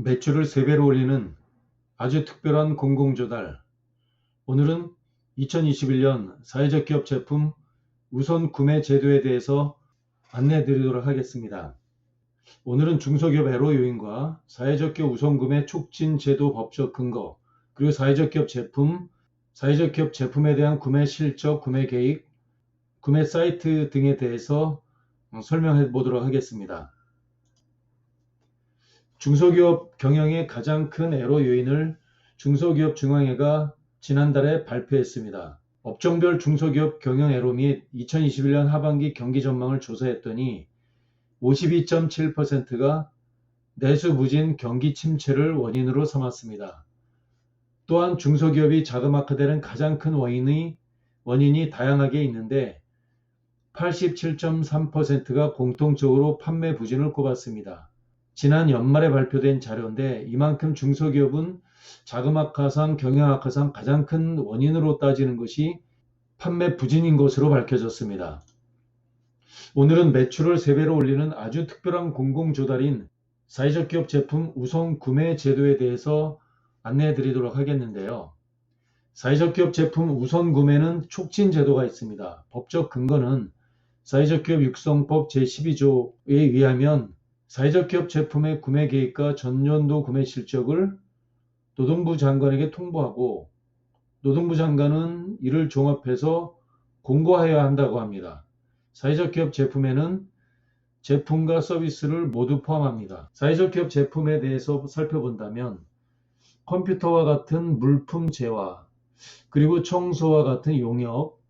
매출을 3배로 올리는 아주 특별한 공공조달. 오늘은 2021년 사회적 기업 제품 우선 구매 제도에 대해서 안내해 드리도록 하겠습니다. 오늘은 중소기업 애로 요인과 사회적 기업 우선 구매 촉진 제도 법적 근거, 그리고 사회적 기업 제품에 대한 구매 실적, 구매 계획, 구매 사이트 등에 대해서 설명해 보도록 하겠습니다. 중소기업 경영의 가장 큰 애로 요인을 중소기업중앙회가 지난달에 발표했습니다. 업종별 중소기업 경영 애로 및 2021년 하반기 경기 전망을 조사했더니 52.7%가 내수 부진 경기 침체를 원인으로 삼았습니다. 또한 중소기업이 자그마하되는 가장 큰 원인이 다양하게 있는데 87.3%가 공통적으로 판매 부진을 꼽았습니다. 지난 연말에 발표된 자료인데 이만큼 중소기업은 자금악화상, 경영악화상 가장 큰 원인으로 따지는 것이 판매 부진인 것으로 밝혀졌습니다. 오늘은 매출을 3배로 올리는 아주 특별한 공공조달인 사회적 기업 제품 우선 구매 제도에 대해서 안내해 드리도록 하겠는데요. 사회적 기업 제품 우선 구매는 촉진 제도가 있습니다. 법적 근거는 사회적 기업 육성법 제12조에 의하면 사회적 기업 제품의 구매 계획과 전년도 구매 실적을 노동부 장관에게 통보하고 노동부 장관은 이를 종합해서 공고하여야 한다고 합니다. 사회적 기업 제품에는 제품과 서비스를 모두 포함합니다. 사회적 기업 제품에 대해서 살펴본다면 컴퓨터와 같은 물품 재화, 그리고 청소와 같은 용역,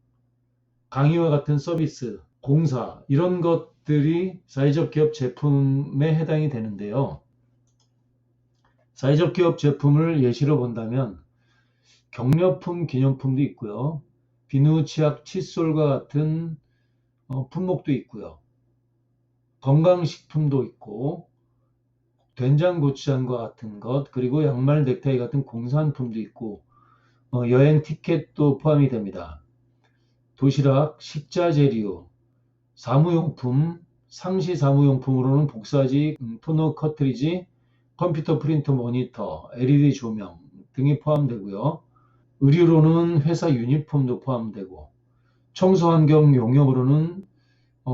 강의와 같은 서비스, 공사 이런 것들이 사회적 기업 제품에 해당이 되는데요. 사회적 기업 제품을 예시로 본다면 격려품, 기념품도 있고요. 비누, 치약, 칫솔과 같은 품목도 있고요. 건강식품도 있고 된장, 고추장과 같은 것, 그리고 양말, 넥타이 같은 공산품도 있고 여행 티켓도 포함이 됩니다. 도시락, 식자재류, 사무용품, 상시 사무용품으로는 복사지, 토너, 커트리지, 컴퓨터, 프린터, 모니터, LED 조명 등이 포함되고요. 의류로는 회사 유니폼도 포함되고 청소 환경 용역으로는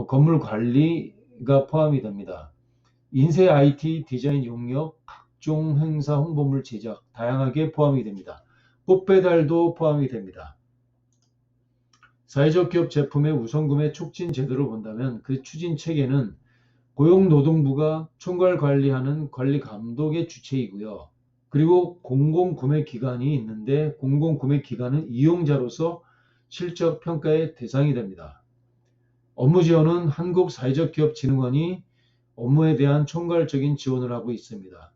건물 관리가 포함이 됩니다. 인쇄 IT 디자인 용역, 각종 행사 홍보물 제작 다양하게 포함이 됩니다. 꽃배달도 포함이 됩니다. 사회적 기업 제품의 우선구매 촉진 제도를 본다면 그 추진 체계는 고용노동부가 총괄 관리하는 관리 감독의 주체이고요. 그리고 공공구매기관이 있는데 공공구매기관은 이용자로서 실적 평가의 대상이 됩니다. 업무 지원은 한국사회적기업진흥원이 업무에 대한 총괄적인 지원을 하고 있습니다.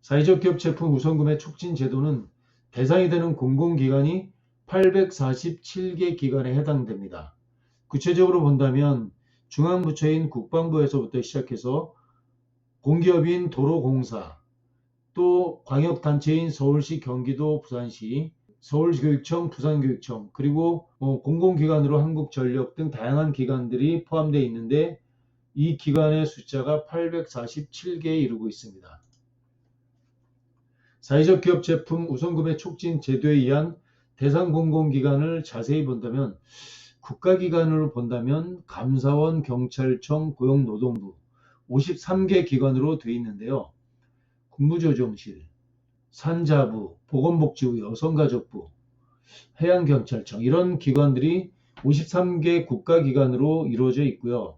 사회적 기업 제품 우선구매 촉진 제도는 대상이 되는 공공기관이 847개 기관에 해당됩니다. 구체적으로 본다면 중앙부처인 국방부에서부터 시작해서 공기업인 도로공사, 또 광역단체인 서울시, 경기도, 부산시, 서울교육청, 부산교육청, 그리고 공공기관으로 한국전력 등 다양한 기관들이 포함되어 있는데 이 기관의 숫자가 847개에 이르고 있습니다. 사회적 기업 제품 우선구매 촉진 제도에 의한 대상 공공기관을 자세히 본다면 국가기관으로 본다면 감사원, 경찰청, 고용노동부 53개 기관으로 되어 있는데요. 국무조정실, 산자부, 보건복지부, 여성가족부, 해양경찰청 이런 기관들이 53개 국가기관으로 이루어져 있고요.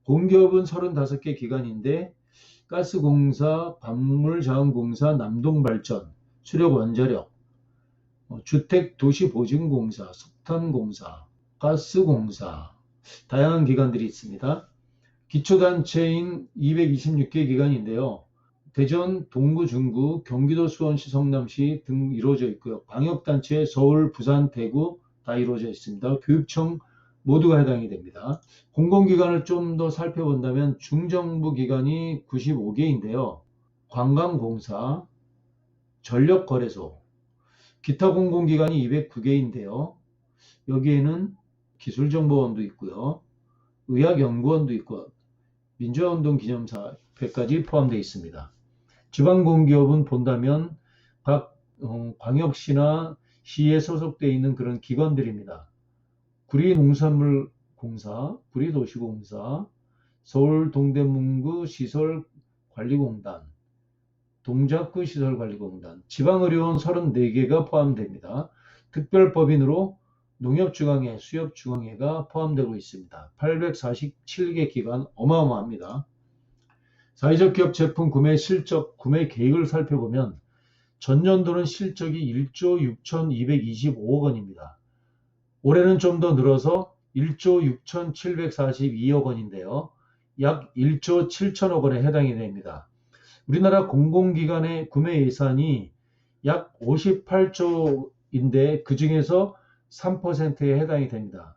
공기업은 35개 기관인데 가스공사, 광물자원공사, 남동발전, 수력원자력, 주택도시보증공사, 석탄공사, 가스공사 다양한 기관들이 있습니다. 기초단체인 226개 기관인데요. 대전, 동구, 중구, 경기도, 수원시, 성남시 등 이루어져 있고요. 광역단체 서울, 부산, 대구 다 이루어져 있습니다. 교육청 모두가 해당이 됩니다. 공공기관을 좀 더 살펴본다면 중정부 기관이 95개인데요. 관광공사, 전력거래소, 기타 공공기관이 209개인데요. 여기에는 기술정보원도 있고요. 의학연구원도 있고 민주화운동 기념사회까지 포함되어 있습니다. 지방공기업은 본다면 각 광역시나 시에 소속되어 있는 그런 기관들입니다. 구리농산물공사, 구리도시공사, 서울동대문구 시설관리공단, 동작구 시설관리공단, 지방의료원 34개가 포함됩니다. 특별법인으로 농협중앙회, 수협중앙회가 포함되고 있습니다. 847개 기관, 어마어마합니다. 사회적 기업 제품 구매 실적, 구매 계획을 살펴보면 전년도는 실적이 1조 6,225억 원입니다. 올해는 좀 더 늘어서 1조 6,742억 원인데요. 약 1조 7천억 원에 해당이 됩니다. 우리나라 공공기관의 구매 예산이 약 58조인데 그 중에서 3%에 해당이 됩니다.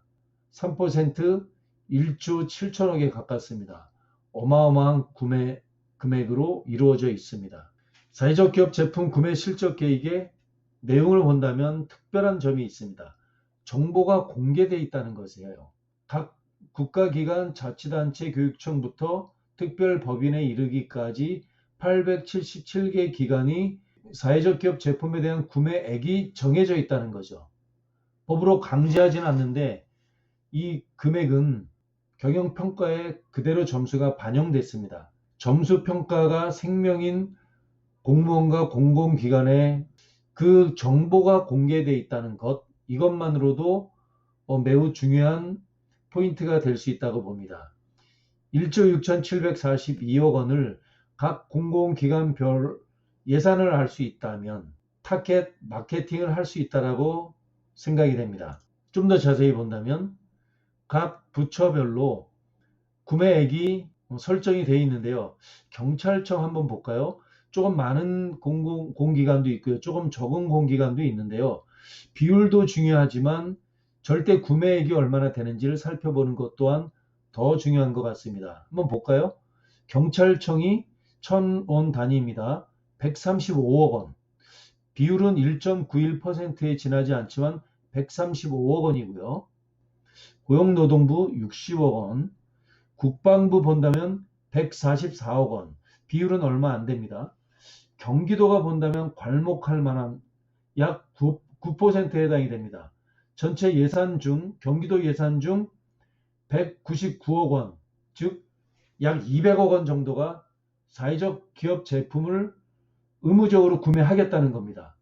3% 1조 7천억에 가깝습니다. 어마어마한 구매 금액으로 이루어져 있습니다. 사회적 기업 제품 구매 실적 계획의 내용을 본다면 특별한 점이 있습니다. 정보가 공개되어 있다는 것이에요. 각 국가기관, 자치단체, 교육청부터 특별법인에 이르기까지 877개 기관이 사회적 기업 제품에 대한 구매액이 정해져 있다는 거죠. 법으로 강제하지는 않는데 이 금액은 경영평가에 그대로 점수가 반영됐습니다. 점수평가가 생명인 공무원과 공공기관에 그 정보가 공개되어 있다는 것, 이것만으로도 매우 중요한 포인트가 될 수 있다고 봅니다. 1조 6,742억 원을 각 공공기관별 예산을 할 수 있다면 타겟 마케팅을 할 수 있다고 생각이 됩니다. 좀 더 자세히 본다면 각 부처별로 구매액이 설정이 되어 있는데요. 경찰청 한번 볼까요? 조금 많은 공기관도 있고요. 조금 적은 공기관도 있는데요. 비율도 중요하지만 절대 구매액이 얼마나 되는지를 살펴보는 것 또한 더 중요한 것 같습니다. 한번 볼까요? 경찰청이 1,000원 단위입니다. 135억 원. 비율은 1.91%에 지나지 않지만 135억 원이고요. 고용노동부 60억 원. 국방부 본다면 144억 원. 비율은 얼마 안 됩니다. 경기도가 본다면 괄목할 만한 약 9%에 해당이 됩니다. 전체 예산 중 경기도 예산 중 199억 원, 즉 약 200억 원 정도가 사회적 기업 제품을 의무적으로 구매하겠다는 겁니다.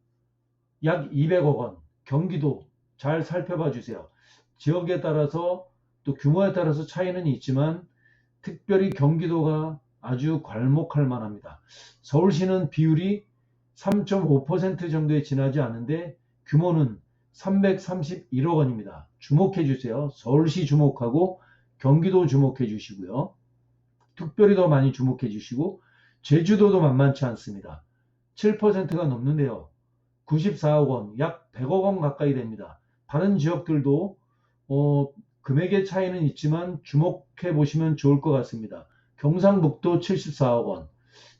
약 200억 원, 경기도 잘 살펴봐 주세요. 지역에 따라서 또 규모에 따라서 차이는 있지만 특별히 경기도가 아주 괄목할 만합니다. 서울시는 비율이 3.5% 정도에 지나지 않는데 규모는 331억 원입니다. 주목해 주세요. 서울시 주목하고 경기도 주목해 주시고요. 특별히 더 많이 주목해 주시고 제주도도 만만치 않습니다. 7%가 넘는데요. 94억 원, 약 100억 원 가까이 됩니다. 다른 지역들도 금액의 차이는 있지만 주목해 보시면 좋을 것 같습니다. 경상북도 74억 원,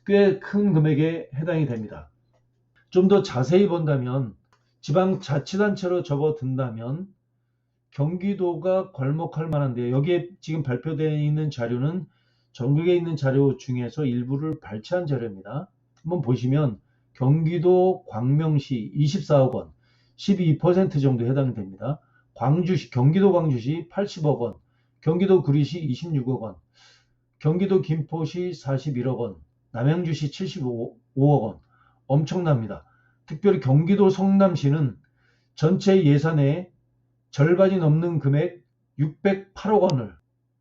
꽤 큰 금액에 해당이 됩니다. 좀 더 자세히 본다면 지방자치단체로 접어든다면 경기도가 괄목할 만한데 여기에 지금 발표되어 있는 자료는 전국에 있는 자료 중에서 일부를 발췌한 자료입니다. 한번 보시면 경기도 광명시 24억 원, 12% 정도 해당됩니다. 광주시, 경기도 광주시 80억 원, 경기도 구리시 26억 원, 경기도 김포시 41억 원, 남양주시 75억 원, 엄청납니다. 특별히 경기도 성남시는 전체 예산의 절반이 넘는 금액 608억 원을,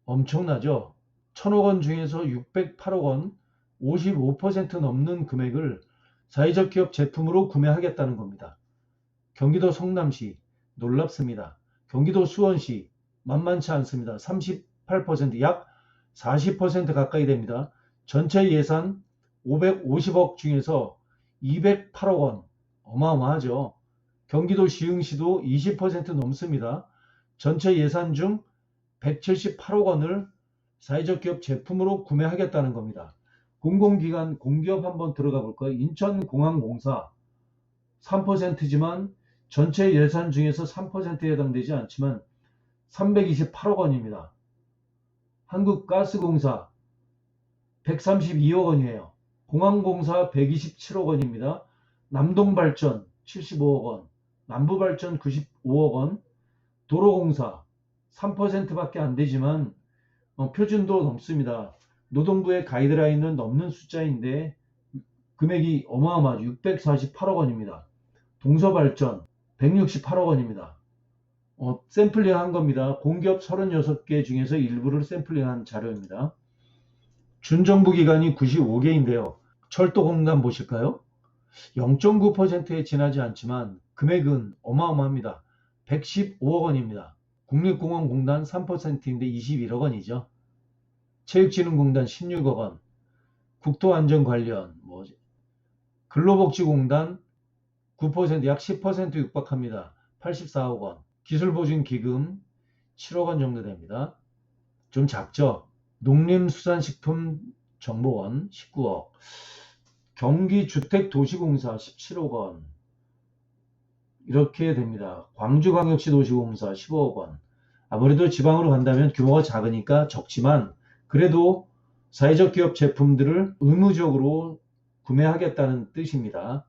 엄청나죠? 1,000억 원 중에서 608억 원, 55% 넘는 금액을 사회적 기업 제품으로 구매하겠다는 겁니다. 경기도 성남시 놀랍습니다. 경기도 수원시 만만치 않습니다. 38%, 약 40% 가까이 됩니다. 전체 예산 550억 중에서 208억 원, 어마어마하죠. 경기도 시흥시도 20% 넘습니다. 전체 예산 중 178억 원을 사회적 기업 제품으로 구매하겠다는 겁니다. 공공기관, 공기업 한번 들어가 볼까요? 인천공항공사 3%지만 전체 예산 중에서 3%에 해당되지 않지만 328억 원입니다. 한국가스공사 132억 원이에요. 공항공사 127억 원입니다. 남동발전 75억 원, 남부발전 95억 원, 도로공사 3%밖에 안 되지만 표준도 넘습니다. 노동부의 가이드라인은 넘는 숫자인데 금액이 어마어마하죠. 648억 원입니다. 동서발전 168억 원입니다. 샘플링한 겁니다. 공기업 36개 중에서 일부를 샘플링한 자료입니다. 준정부 기관이 95개인데요. 철도공단 보실까요? 0.9%에 지나지 않지만 금액은 어마어마합니다. 115억 원입니다. 국립공원공단 3%인데 21억 원이죠. 체육진흥공단 16억 원, 국토안전관련, 근로복지공단 9%, 약 10% 육박합니다. 84억 원. 기술보증기금 7억 원 정도 됩니다. 좀 작죠? 농림수산식품정보원 19억. 경기주택도시공사 17억 원. 이렇게 됩니다. 광주광역시도시공사 15억 원. 아무래도 지방으로 간다면 규모가 작으니까 적지만 그래도 사회적 기업 제품들을 의무적으로 구매하겠다는 뜻입니다.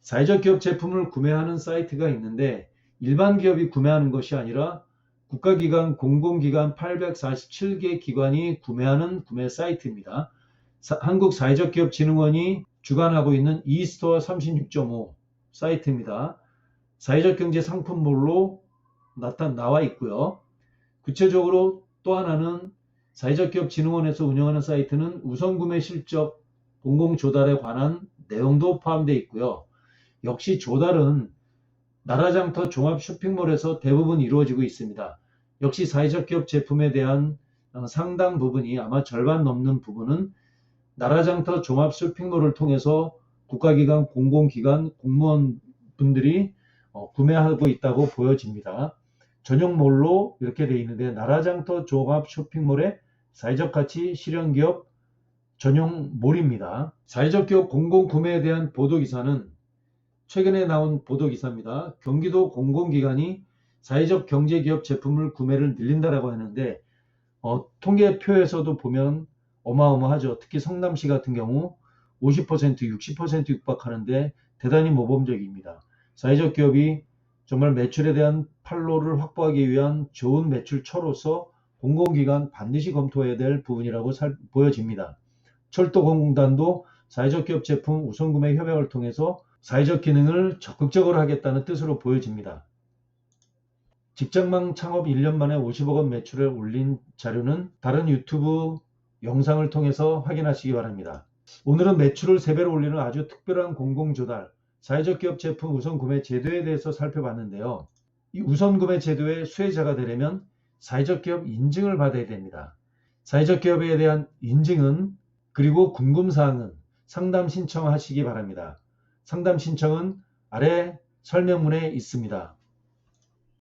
사회적 기업 제품을 구매하는 사이트가 있는데 일반 기업이 구매하는 것이 아니라 국가기관, 공공기관 847개 기관이 구매하는 구매 사이트입니다. 한국사회적기업진흥원이 주관하고 있는 e스토어 36.5 사이트입니다. 사회적 경제 상품몰로 나와 있고요. 구체적으로 또 하나는 사회적기업진흥원에서 운영하는 사이트는 우선구매 실적 공공조달에 관한 내용도 포함되어 있고요. 역시 조달은 나라장터 종합 쇼핑몰에서 대부분 이루어지고 있습니다. 역시 사회적 기업 제품에 대한 상당 부분이 아마 절반 넘는 부분은 나라장터 종합 쇼핑몰을 통해서 국가기관, 공공기관, 공무원분들이 구매하고 있다고 보여집니다. 전용몰로 이렇게 되어 있는데 나라장터 종합 쇼핑몰의 사회적 가치 실현기업 전용몰입니다. 사회적 기업 공공구매에 대한 보도기사는 최근에 나온 보도기사입니다. 경기도 공공기관이 사회적 경제기업 제품을 구매를 늘린다라고 하는데 통계표에서도 보면 어마어마하죠. 특히 성남시 같은 경우 50%, 60% 육박하는데 대단히 모범적입니다. 사회적 기업이 정말 매출에 대한 판로를 확보하기 위한 좋은 매출처로서 공공기관 반드시 검토해야 될 부분이라고 보여집니다. 철도공단도 사회적 기업 제품 우선구매 협약을 통해서 사회적 기능을 적극적으로 하겠다는 뜻으로 보여집니다. 직장망 창업 1년 만에 50억 원 매출을 올린 자료는 다른 유튜브 영상을 통해서 확인하시기 바랍니다. 오늘은 매출을 3배로 올리는 아주 특별한 공공조달, 사회적 기업 제품 우선구매 제도에 대해서 살펴봤는데요. 이 우선구매 제도의 수혜자가 되려면 사회적 기업 인증을 받아야 됩니다. 사회적 기업에 대한 인증은 그리고 궁금사항은 상담 신청하시기 바랍니다. 상담 신청은 아래 설명문에 있습니다.